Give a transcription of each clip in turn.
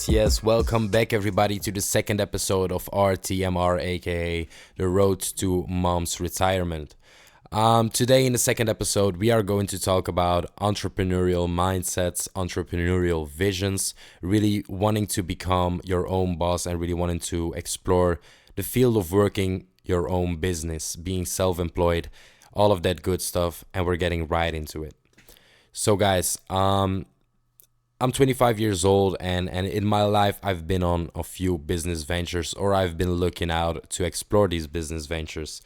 Yes, welcome back everybody to the second episode of Rtmr, aka The Road to Mom's Retirement. Today in the second episode, we are going to talk about entrepreneurial mindsets, entrepreneurial visions, really wanting to become your own boss and really wanting to explore the field of working your own business, being self-employed, all of that good stuff, and we're getting right into it. So guys, I'm 25 years old and in my life I've been on a few business ventures, or I've been looking out to explore these business ventures.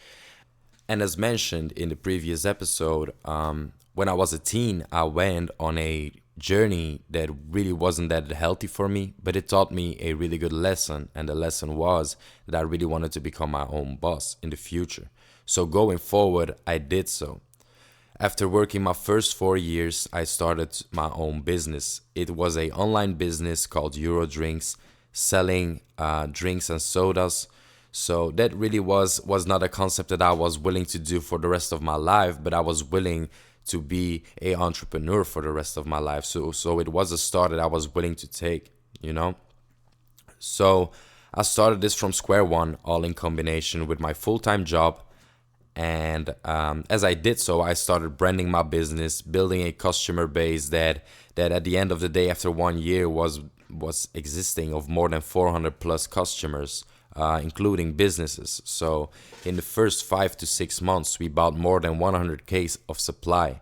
And as mentioned in the previous episode, when I was a teen, I went on a journey that really wasn't that healthy for me, but it taught me a really good lesson. And the lesson was that I really wanted to become my own boss in the future. So going forward, I did so. After working my first 4 years, I started my own business. It was an online business called Drinks, selling drinks and sodas. So that really was not a concept that I was willing to do for the rest of my life, but I was willing to be an entrepreneur for the rest of my life. So it was a start that I was willing to take, you know. So I started this from square one, all in combination with my full-time job. And as I did so, I started branding my business, building a customer base that at the end of the day, after 1 year, was existing of more than 400 plus customers, including businesses. So in the first 5 to 6 months, we bought more than 100K of supply,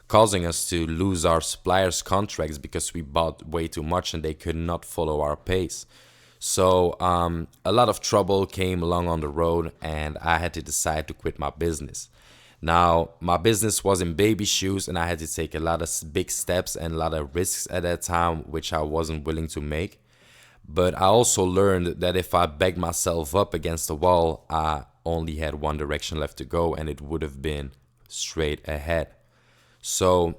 causing us to lose our suppliers' contracts because we bought way too much and they could not follow our pace. So a lot of trouble came along on the road and I had to decide to quit my business. Now, my business was in baby shoes and I had to take a lot of big steps and a lot of risks at that time, which I wasn't willing to make. But I also learned that if I backed myself up against the wall, I only had one direction left to go, and it would have been straight ahead. So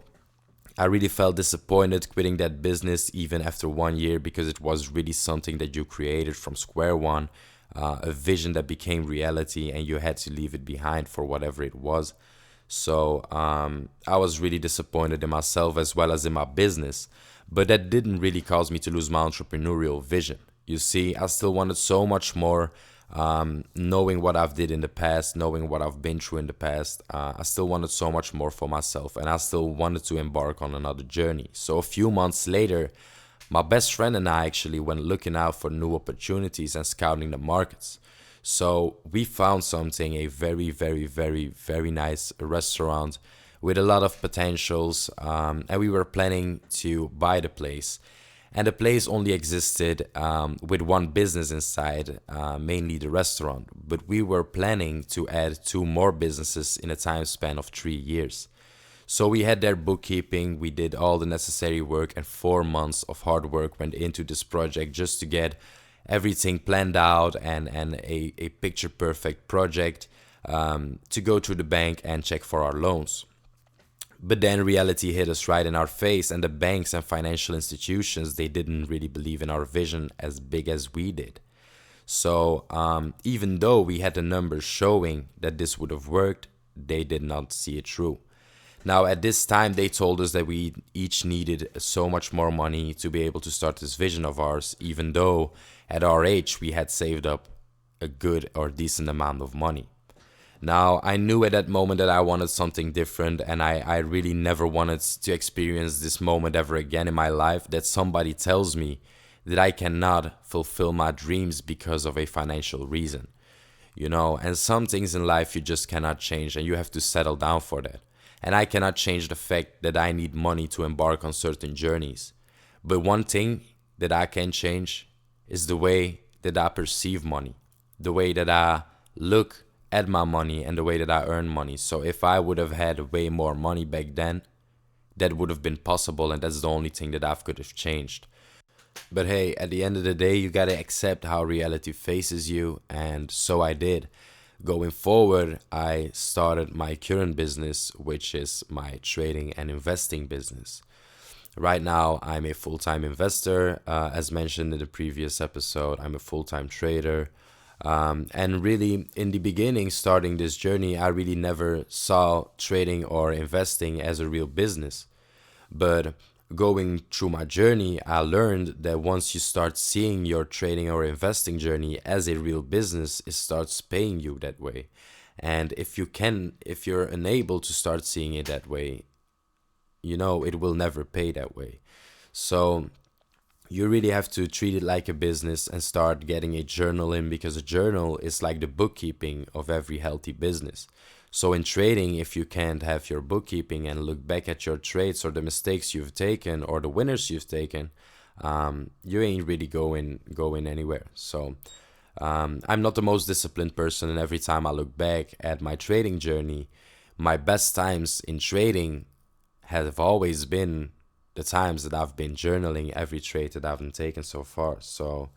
I really felt disappointed quitting that business even after 1 year, because it was really something that you created from square one, a vision that became reality, and you had to leave it behind for whatever it was. So I was really disappointed in myself as well as in my business, but that didn't really cause me to lose my entrepreneurial vision. You see, I still wanted so much more. Knowing what I've did in the past, knowing what I've been through in the past, I still wanted so much more for myself, and I still wanted to embark on another journey. So a few months later, my best friend and I actually went looking out for new opportunities and scouting the markets. So we found something, a very, very, very, very nice restaurant with a lot of potentials, and we were planning to buy the place. And the place only existed with one business inside, mainly the restaurant. But we were planning to add 2 more businesses in a time span of 3 years. So we had their bookkeeping, we did all the necessary work, and 4 months of hard work went into this project just to get everything planned out and a picture perfect project to go to the bank and check for our loans. But then reality hit us right in our face, and the banks and financial institutions, they didn't really believe in our vision as big as we did. So even though we had the numbers showing that this would have worked, they did not see it through. Now at this time, they told us that we each needed so much more money to be able to start this vision of ours, even though at our age we had saved up a good or decent amount of money. Now, I knew at that moment that I wanted something different, and I really never wanted to experience this moment ever again in my life, that somebody tells me that I cannot fulfill my dreams because of a financial reason. You know, and some things in life you just cannot change, and you have to settle down for that. And I cannot change the fact that I need money to embark on certain journeys. But one thing that I can change is the way that I perceive money, the way that I look at my money and the way that I earn money. So if I would have had way more money back then, that would have been possible, and that's the only thing that I could have changed. But hey, at the end of the day, you gotta accept how reality faces you, and so I did. Going forward, I started my current business, which is my trading and investing business. Right now, I'm a full-time investor. As mentioned in the previous episode, I'm a full-time trader. And really, in the beginning, starting this journey, I really never saw trading or investing as a real business. But going through my journey, I learned that once you start seeing your trading or investing journey as a real business, it starts paying you that way. And if you're unable to start seeing it that way, it will never pay that way. So you really have to treat it like a business and start getting a journal in, because a journal is like the bookkeeping of every healthy business. So in trading, if you can't have your bookkeeping and look back at your trades or the mistakes you've taken or the winners you've taken, you ain't really going anywhere. So I'm not the most disciplined person, and every time I look back at my trading journey, my best times in trading have always been the times that I've been journaling every trade that I've taken so far. So,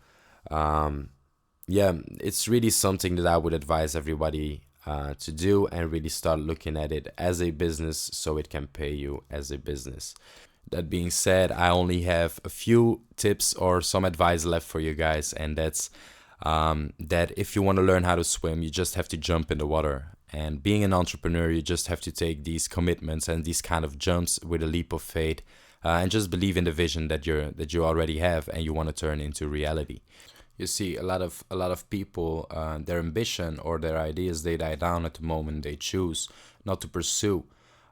yeah, it's really something that I would advise everybody to do, and really start looking at it as a business so it can pay you as a business. That being said, I only have a few tips or some advice left for you guys, and that's that if you want to learn how to swim, you just have to jump in the water. And being an entrepreneur, you just have to take these commitments and these kind of jumps with a leap of faith, and just believe in the vision that you already have and you want to turn into reality. You see, a lot of people, their ambition or their ideas, they die down at the moment they choose not to pursue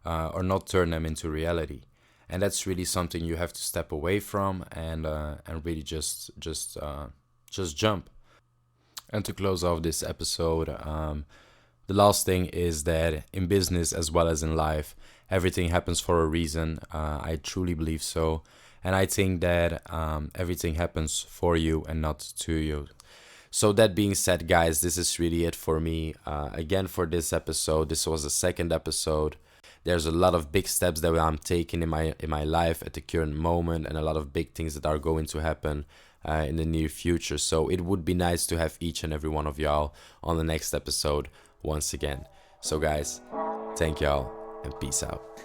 or not turn them into reality. And that's really something you have to step away from, and really just jump. And to close off this episode, the last thing is that in business as well as in life, everything happens for a reason. I truly believe so. And I think that everything happens for you and not to you. So that being said, guys, this is really it for me. Again, for this episode, this was the second episode. There's a lot of big steps that I'm taking in my life at the current moment, and a lot of big things that are going to happen in the near future. So it would be nice to have each and every one of y'all on the next episode once again. So guys, thank y'all and peace out.